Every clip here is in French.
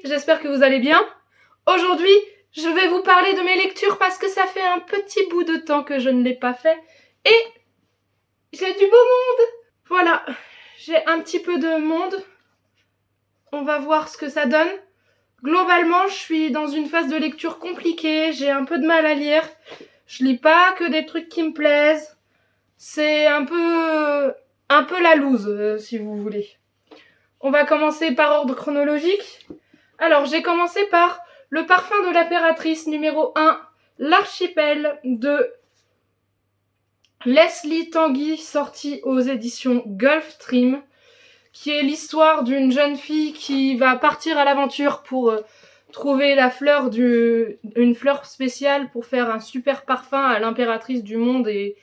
j'espère que vous allez bien. Aujourd'hui, je vais vous parler de mes lectures parce que ça fait un petit bout de temps que je ne l'ai pas fait. Et j'ai du beau monde. Voilà, j'ai un petit peu de monde. On va voir ce que ça donne. Globalement, je suis dans une phase de lecture compliquée. J'ai un peu de mal à lire. Je lis pas que des trucs qui me plaisent. C'est un peu la loose, si vous voulez. On va commencer par ordre chronologique. Alors, j'ai commencé par Le parfum de l'impératrice numéro 1, L'archipel de Leslie Tanguy, sorti aux éditions Gulfstream, qui est l'histoire d'une jeune fille qui va partir à l'aventure pour trouver la fleur une fleur spéciale pour faire un super parfum à l'impératrice du monde et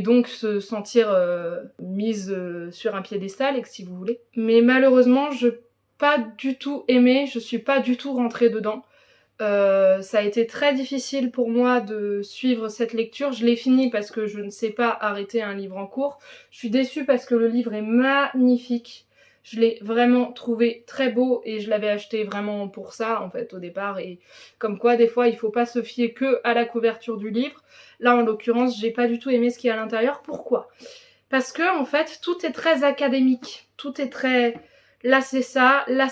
donc se sentir mise sur un piédestal, si vous voulez. Mais malheureusement, je n'ai pas du tout aimé, je suis pas du tout rentrée dedans. Ça a été très difficile pour moi de suivre cette lecture. Je l'ai fini parce que je ne sais pas arrêter un livre en cours. Je suis déçue parce que le livre est magnifique. Je l'ai vraiment trouvé très beau et je l'avais acheté vraiment pour ça en fait au départ. Et comme quoi des fois il faut pas se fier que à la couverture du livre. Là en l'occurrence j'ai pas du tout aimé ce qu'il y a à l'intérieur. Pourquoi ? Parce que en fait tout est très académique. Tout est très... Là c'est ça, là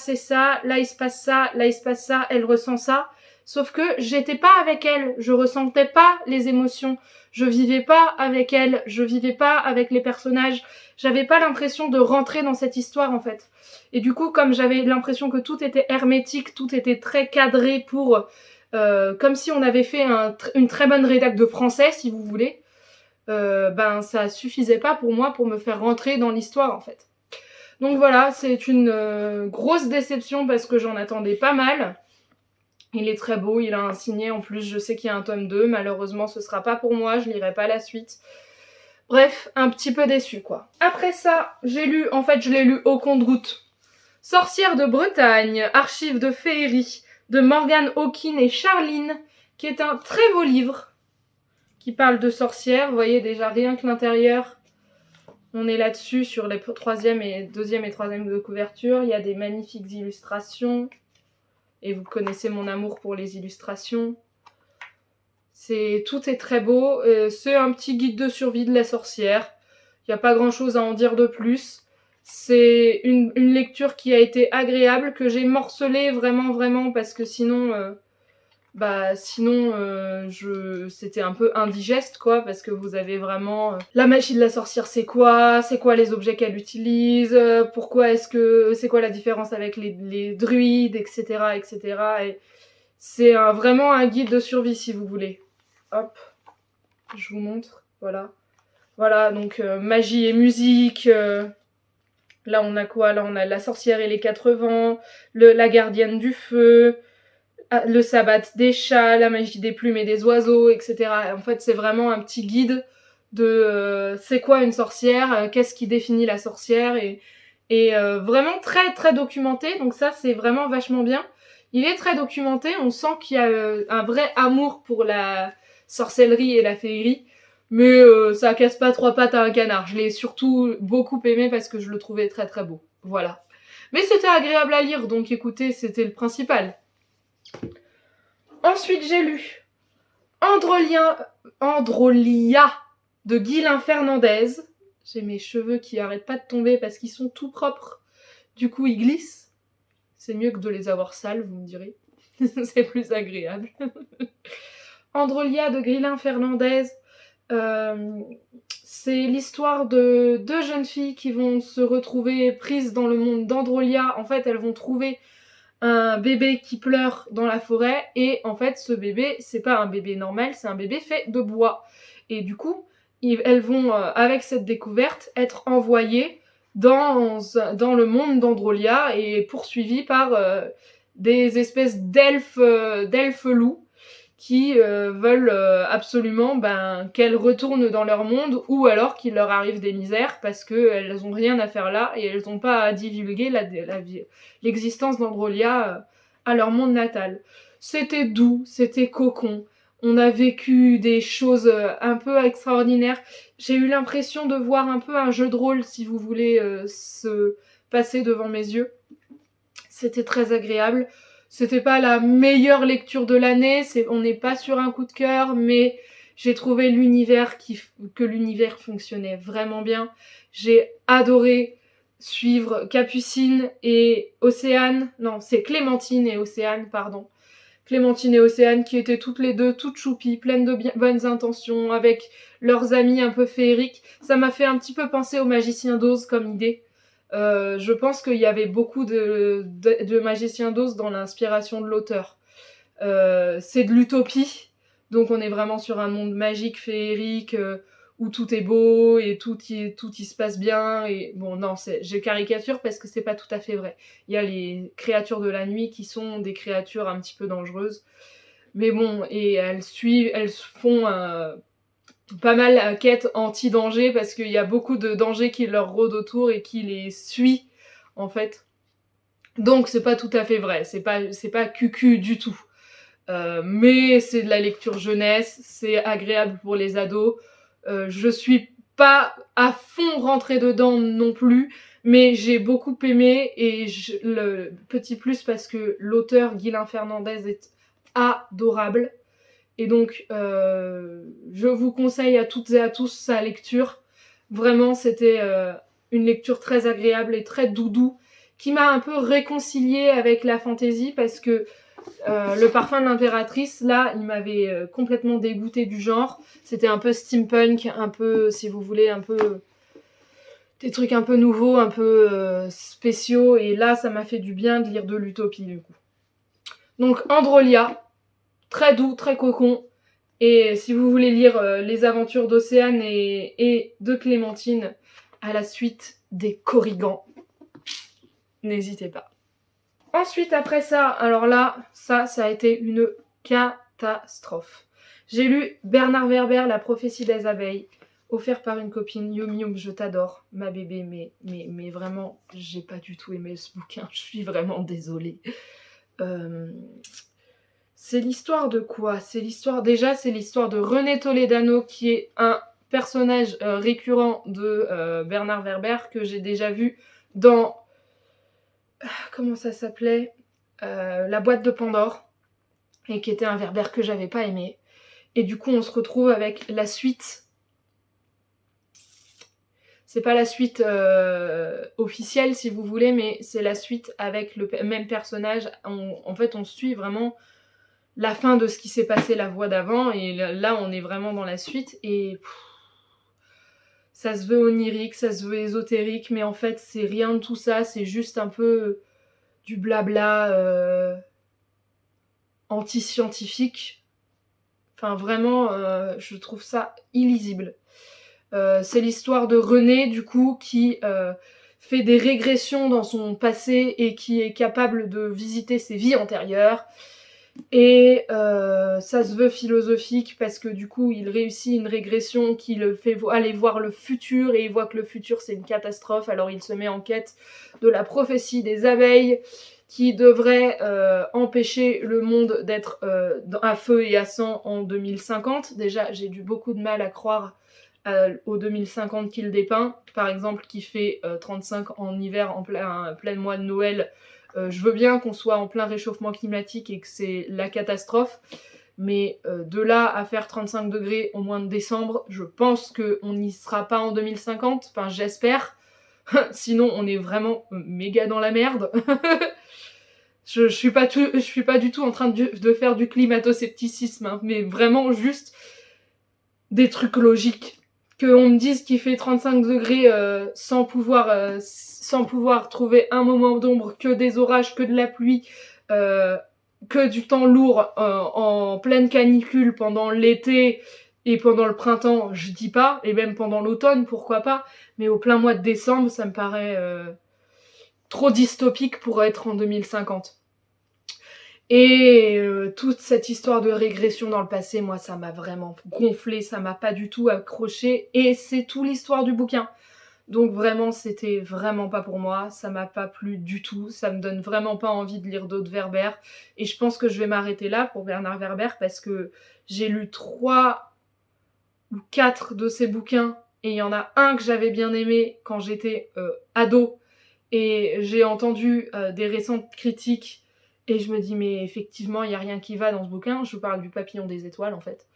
il se passe ça, là il se passe ça, elle ressent ça. Sauf que j'étais pas avec elle, je ressentais pas les émotions, je vivais pas avec elle, je vivais pas avec les personnages, j'avais pas l'impression de rentrer dans cette histoire en fait. Et du coup, comme j'avais l'impression que tout était hermétique, tout était très cadré pour... comme si on avait fait une très bonne rédac de français, si vous voulez, ben ça suffisait pas pour moi pour me faire rentrer dans l'histoire en fait. Donc voilà, c'est une grosse déception parce que j'en attendais pas mal. Il est très beau, il a un signet en plus, je sais qu'il y a un tome 2, malheureusement ce sera pas pour moi, je lirai pas la suite. Bref, un petit peu déçue quoi. Après ça, j'ai lu, en fait je l'ai lu au compte-gouttes. Sorcière de Bretagne, archives de féerie, de Morgane Hawkin et Charline, qui est un très beau livre, qui parle de sorcières, vous voyez déjà rien que l'intérieur, on est là-dessus sur les deuxième et troisième de couverture, il y a des magnifiques illustrations. Et vous connaissez mon amour pour les illustrations. Tout est très beau. C'est un petit guide de survie de la sorcière. Il n'y a pas grand chose à en dire de plus. C'est une lecture qui a été agréable, que j'ai morcelée vraiment parce que sinon c'était un peu indigeste quoi, parce que vous avez vraiment la magie de la sorcière c'est quoi les objets qu'elle utilise, c'est quoi la différence avec les druides, etc. Et c'est vraiment un guide de survie si vous voulez. Hop, je vous montre, voilà donc magie et musique, là on a quoi, là on a la sorcière et les 4 vents, la gardienne du feu, le sabbat des chats, la magie des plumes et des oiseaux, etc. En fait, c'est vraiment un petit guide de c'est quoi une sorcière, qu'est-ce qui définit la sorcière, et vraiment très très documenté. Donc ça, c'est vraiment vachement bien. Il est très documenté, on sent qu'il y a un vrai amour pour la sorcellerie et la féerie, mais ça casse pas 3 pattes à un canard. Je l'ai surtout beaucoup aimé parce que je le trouvais très très beau. Voilà. Mais c'était agréable à lire, donc écoutez, c'était le principal. Ensuite, j'ai lu Androlia de Guylain Fernandez. J'ai mes cheveux qui arrêtent pas de tomber parce qu'ils sont tout propres. Du coup, ils glissent. C'est mieux que de les avoir sales, vous me direz. C'est plus agréable. Androlia de Guylain Fernandez. C'est l'histoire de 2 jeunes filles qui vont se retrouver prises dans le monde d'Androlia. En fait, elles vont trouver un bébé qui pleure dans la forêt, et en fait ce bébé c'est pas un bébé normal, c'est un bébé fait de bois, et du coup elles vont avec cette découverte être envoyées dans le monde d'Androlia et poursuivies par des espèces d'elfes loups qui veulent absolument qu'elles retournent dans leur monde, ou alors qu'il leur arrive des misères parce qu'elles ont rien à faire là et elles n'ont pas à divulguer l'existence d'Androlia à leur monde natal. C'était doux, c'était cocon, on a vécu des choses un peu extraordinaires. J'ai eu l'impression de voir un peu un jeu de rôle, si vous voulez, se passer devant mes yeux. C'était très agréable. C'était pas la meilleure lecture de l'année, on n'est pas sur un coup de cœur, mais j'ai trouvé que l'univers fonctionnait vraiment bien. J'ai adoré suivre Capucine et Océane. Non, c'est Clémentine et Océane, pardon. Clémentine et Océane qui étaient toutes les deux toutes choupies, pleines de bonnes intentions, avec leurs amis un peu féeriques. Ça m'a fait un petit peu penser au Magicien d'Oz comme idée. Je pense qu'il y avait beaucoup de Magicien d'Oz dans l'inspiration de l'auteur. C'est de l'utopie, donc on est vraiment sur un monde magique, féerique, où tout est beau et tout y se passe bien. Et bon, non, je caricature parce que c'est pas tout à fait vrai. Il y a les créatures de la nuit qui sont des créatures un petit peu dangereuses, mais bon, et elles font pas mal quête anti-danger parce qu'il y a beaucoup de dangers qui leur rôdent autour et qui les suit en fait. Donc c'est pas tout à fait vrai, c'est pas cucu du tout. Mais c'est de la lecture jeunesse, c'est agréable pour les ados. Je suis pas à fond rentrée dedans non plus, mais j'ai beaucoup aimé et le petit plus parce que l'auteur Guilain Fernandez est adorable. Et donc, je vous conseille à toutes et à tous sa lecture. Vraiment, c'était une lecture très agréable et très doudou, qui m'a un peu réconciliée avec la fantaisie, parce que le parfum de l'impératrice, là, il m'avait complètement dégoûtée du genre. C'était un peu steampunk, un peu, si vous voulez, un peu des trucs un peu nouveaux, un peu spéciaux. Et là, ça m'a fait du bien de lire de l'utopie, du coup. Donc, Androlia, très doux, très cocon. Et si vous voulez lire les aventures d'Océane et de Clémentine à la suite des Corrigans, n'hésitez pas. Ensuite, après ça, alors là, ça a été une catastrophe. J'ai lu Bernard Werber, La prophétie des abeilles, offert par une copine. Yum Yum, je t'adore, ma bébé, mais vraiment, j'ai pas du tout aimé ce bouquin. Je suis vraiment désolée. C'est l'histoire de quoi? C'est l'histoire de René Toledano, qui est un personnage récurrent de Bernard Werber, que j'ai déjà vu dans... Comment ça s'appelait? La boîte de Pandore, et qui était un Werber que j'avais pas aimé. Et du coup, on se retrouve avec la suite. C'est pas la suite officielle, si vous voulez, mais c'est la suite avec le même personnage. En fait, on suit vraiment la fin de ce qui s'est passé la voix d'avant, et là on est vraiment dans la suite, et ça se veut onirique, ça se veut ésotérique, mais en fait c'est rien de tout ça, c'est juste un peu du blabla anti-scientifique. Enfin vraiment, je trouve ça illisible. C'est l'histoire de René, du coup, qui fait des régressions dans son passé et qui est capable de visiter ses vies antérieures. Et ça se veut philosophique parce que du coup il réussit une régression qui le fait aller voir le futur, et il voit que le futur c'est une catastrophe. Alors il se met en quête de la prophétie des abeilles qui devrait empêcher le monde d'être à feu et à sang en 2050. Déjà j'ai eu beaucoup de mal à croire au 2050 qu'il dépeint, par exemple qui fait 35 en hiver en plein mois de Noël. Je veux bien qu'on soit en plein réchauffement climatique et que c'est la catastrophe, mais de là à faire 35 degrés au mois de décembre, je pense qu'on n'y sera pas en 2050, enfin j'espère, sinon on est vraiment méga dans la merde. Je suis pas du tout en train de faire du climato-scepticisme, hein, mais vraiment juste des trucs logiques. Qu'on me dise qu'il fait 35 degrés sans pouvoir trouver un moment d'ombre, que des orages, que de la pluie, que du temps lourd en pleine canicule pendant l'été et pendant le printemps, je dis pas, et même pendant l'automne, pourquoi pas, mais au plein mois de décembre, ça me paraît trop dystopique pour être en 2050. Et toute cette histoire de régression dans le passé, moi ça m'a vraiment gonflé, ça m'a pas du tout accroché, et c'est tout l'histoire du bouquin. Donc vraiment c'était vraiment pas pour moi, ça m'a pas plu du tout, ça me donne vraiment pas envie de lire d'autres Werber, et je pense que je vais m'arrêter là pour Bernard Werber parce que j'ai lu 3 ou 4 de ses bouquins, et il y en a un que j'avais bien aimé quand j'étais ado, et j'ai entendu des récentes critiques. Et je me dis, mais effectivement, il n'y a rien qui va dans ce bouquin. Je parle du papillon des étoiles, en fait.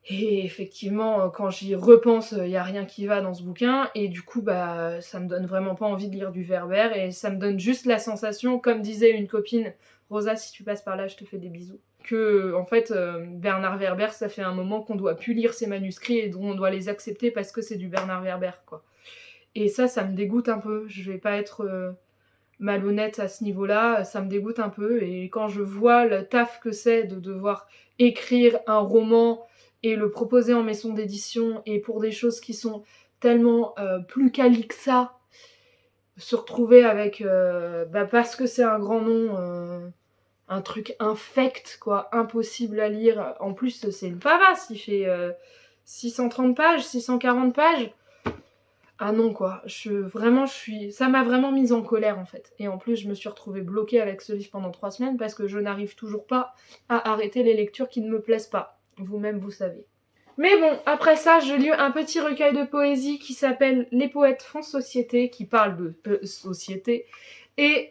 Et effectivement, quand j'y repense, il n'y a rien qui va dans ce bouquin. Et du coup, bah, ça me donne vraiment pas envie de lire du Werber. Et ça me donne juste la sensation, comme disait une copine, Rosa, si tu passes par là, je te fais des bisous. Que, en fait, Bernard Werber, ça fait un moment qu'on doit plus lire ses manuscrits et dont on doit les accepter parce que c'est du Bernard Werber, quoi. Et ça me dégoûte un peu. Je vais pas être malhonnête à ce niveau-là, ça me dégoûte un peu. Et quand je vois le taf que c'est de devoir écrire un roman et le proposer en maison d'édition, et pour des choses qui sont tellement plus quali que ça, se retrouver avec, parce que c'est un grand nom, un truc infect, quoi, impossible à lire. En plus, c'est une pavasse, il fait 630 pages, 640 pages. Ah non, quoi, ça m'a vraiment mise en colère, en fait. Et en plus, je me suis retrouvée bloquée avec ce livre pendant 3 semaines parce que je n'arrive toujours pas à arrêter les lectures qui ne me plaisent pas. Vous-même, vous savez. Mais bon, après ça, je lis un petit recueil de poésie qui s'appelle Les poètes font société, qui parle de société. Et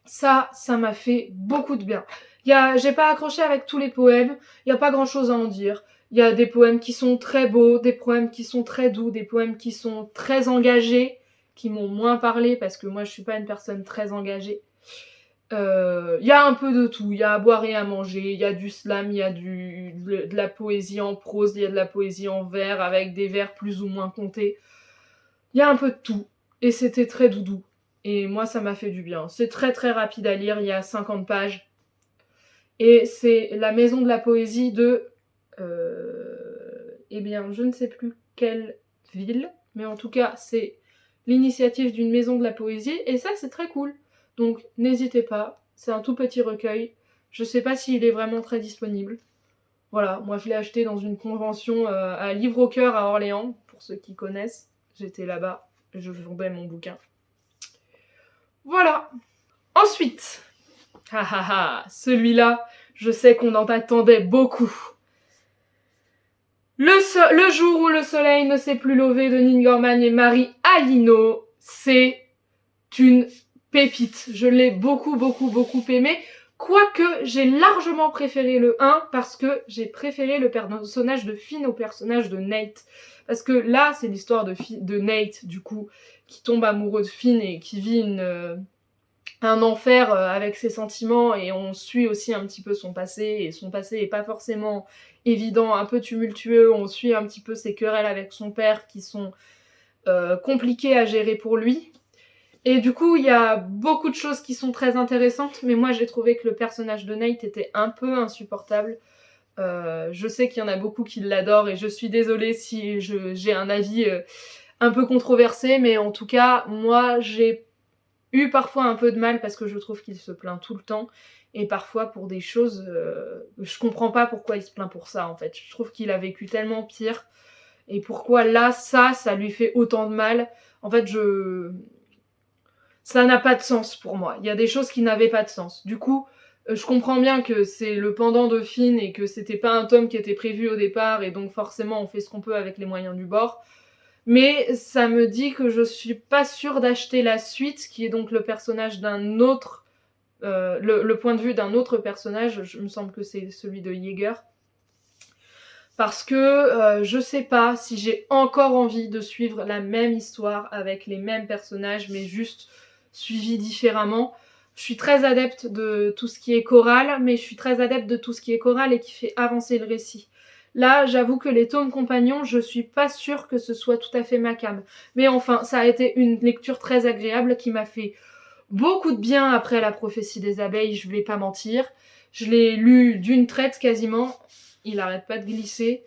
ça m'a fait beaucoup de bien. J'ai pas accroché avec tous les poèmes, il n'y a pas grand chose à en dire. Il y a des poèmes qui sont très beaux, des poèmes qui sont très doux, des poèmes qui sont très engagés, qui m'ont moins parlé parce que moi je suis pas une personne très engagée. Il y a un peu de tout, il y a à boire et à manger, il y a du slam, il y a de la poésie en prose, il y a de la poésie en vers avec des vers plus ou moins comptés. Il y a un peu de tout et c'était très doudou. Et moi ça m'a fait du bien. C'est très très rapide à lire, il y a 50 pages. Et c'est la maison de la poésie de... eh bien, je ne sais plus quelle ville, mais en tout cas, c'est l'initiative d'une maison de la poésie, et ça, c'est très cool. Donc, n'hésitez pas, c'est un tout petit recueil. Je sais pas s'il est vraiment très disponible. Voilà, moi je l'ai acheté dans une convention à Livre au Cœur à Orléans, pour ceux qui connaissent. J'étais là-bas, je vendais mon bouquin. Voilà. Ensuite, celui-là, je sais qu'on en attendait beaucoup. Le jour où le soleil ne s'est plus levé de Neil Gaiman et Marie Alino, c'est une pépite. Je l'ai beaucoup aimé. Quoique, j'ai largement préféré le 1 parce que j'ai préféré le personnage de Finn au personnage de Nate. Parce que là, c'est l'histoire de Nate, du coup, qui tombe amoureux de Finn et qui vit un enfer avec ses sentiments, et on suit aussi un petit peu son passé, et son passé est pas forcément évident, un peu tumultueux, on suit un petit peu ses querelles avec son père qui sont compliquées à gérer pour lui. Et du coup, il y a beaucoup de choses qui sont très intéressantes, mais moi j'ai trouvé que le personnage de Nate était un peu insupportable. Je sais qu'il y en a beaucoup qui l'adorent, et je suis désolée si j'ai un avis un peu controversé, mais en tout cas, moi j'ai eu parfois un peu de mal parce que je trouve qu'il se plaint tout le temps, et parfois pour des choses, je comprends pas pourquoi il se plaint pour ça en fait. Je trouve qu'il a vécu tellement pire, et pourquoi là, ça lui fait autant de mal. En fait, ça n'a pas de sens pour moi. Il y a des choses qui n'avaient pas de sens. Du coup, je comprends bien que c'est le pendant de Finn et que c'était pas un tome qui était prévu au départ, et donc forcément on fait ce qu'on peut avec les moyens du bord. Mais ça me dit que je suis pas sûre d'acheter la suite, qui est donc le personnage d'un autre... le point de vue d'un autre personnage, je me semble que c'est celui de Yeager. Parce que je sais pas si j'ai encore envie de suivre la même histoire avec les mêmes personnages, mais juste suivis différemment. Je suis très adepte de tout ce qui est choral, mais je suis très adepte de tout ce qui est choral et qui fait avancer le récit. Là, j'avoue que les tomes compagnons, je suis pas sûre que ce soit tout à fait ma came. Mais enfin, ça a été une lecture très agréable qui m'a fait beaucoup de bien après La prophétie des abeilles, je vais pas mentir. Je l'ai lu d'une traite quasiment. Il arrête pas de glisser.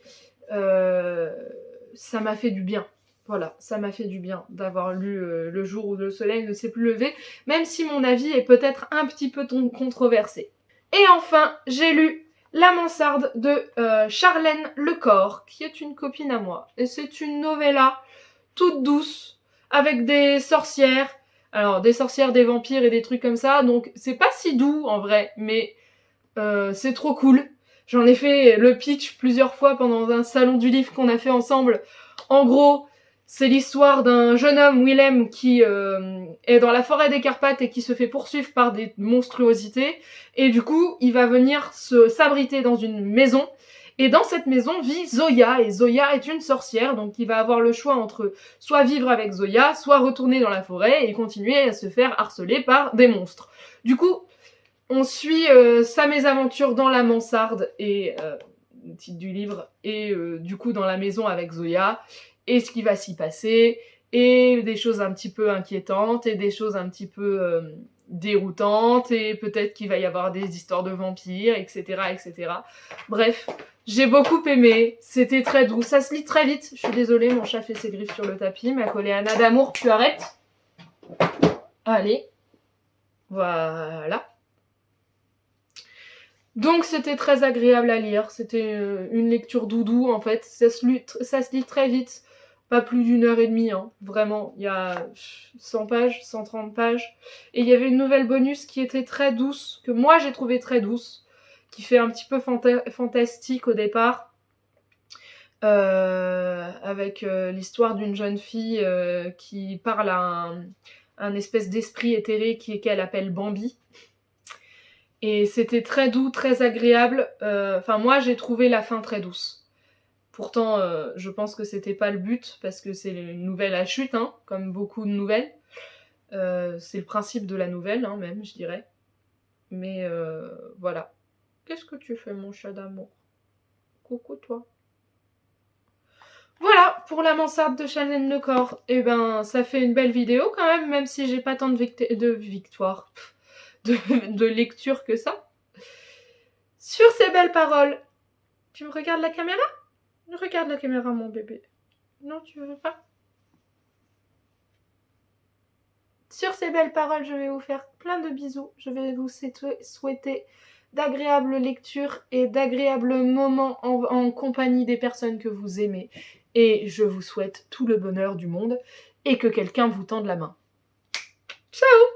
Ça m'a fait du bien. Voilà, ça m'a fait du bien d'avoir lu Le jour où le soleil ne s'est plus levé, même si mon avis est peut-être un petit peu controversé. Et enfin, j'ai lu La mansarde de Charlène Lecor, qui est une copine à moi. Et c'est une novella toute douce, avec des sorcières. Alors, des sorcières, des vampires et des trucs comme ça. Donc, c'est pas si doux, en vrai, mais c'est trop cool. J'en ai fait le pitch plusieurs fois pendant un salon du livre qu'on a fait ensemble. En gros, C'est l'histoire d'un jeune homme, Willem, qui est dans la forêt des Carpates et qui se fait poursuivre par des monstruosités. Et du coup, il va venir s'abriter dans une maison. Et dans cette maison vit Zoya. Et Zoya est une sorcière, donc il va avoir le choix entre soit vivre avec Zoya, soit retourner dans la forêt et continuer à se faire harceler par des monstres. Du coup, on suit sa mésaventure dans la mansarde, et le titre du livre, et du coup dans la maison avec Zoya, et ce qui va s'y passer, et des choses un petit peu inquiétantes, et des choses un petit peu déroutantes, et peut-être qu'il va y avoir des histoires de vampires, etc., etc. Bref, j'ai beaucoup aimé, c'était très doux, ça se lit très vite. Je suis désolée, mon chat fait ses griffes sur le tapis, m'a collé Anna d'amour, tu arrêtes. Allez, voilà. Donc c'était très agréable à lire, c'était une lecture doudou en fait, ça se lit très vite, pas plus d'1 heure et demie, hein. Vraiment, il y a 100 pages, 130 pages, et il y avait une nouvelle bonus qui était très douce, que moi j'ai trouvé très douce, qui fait un petit peu fantastique au départ, avec l'histoire d'une jeune fille qui parle à un espèce d'esprit éthéré qu'elle appelle Bambi. Et c'était très doux, très agréable. Enfin, moi, j'ai trouvé la fin très douce. Pourtant, je pense que c'était pas le but, parce que c'est une nouvelle à chute, hein, comme beaucoup de nouvelles. C'est le principe de la nouvelle, hein, même, je dirais. Mais voilà. Qu'est-ce que tu fais, mon chat d'amour? Coucou, toi. Voilà, pour la mansarde de Chanel Lecor. Eh ben, ça fait une belle vidéo quand même si j'ai pas tant de victoire. De lecture que ça. Sur ces belles paroles, tu me regardes la caméra? Regarde la caméra, mon bébé. Non, tu veux pas? Sur ces belles paroles, je vais vous faire plein de bisous. Je vais vous souhaiter d'agréables lectures et d'agréables moments en compagnie des personnes que vous aimez. Et je vous souhaite tout le bonheur du monde et que quelqu'un vous tende la main. Ciao!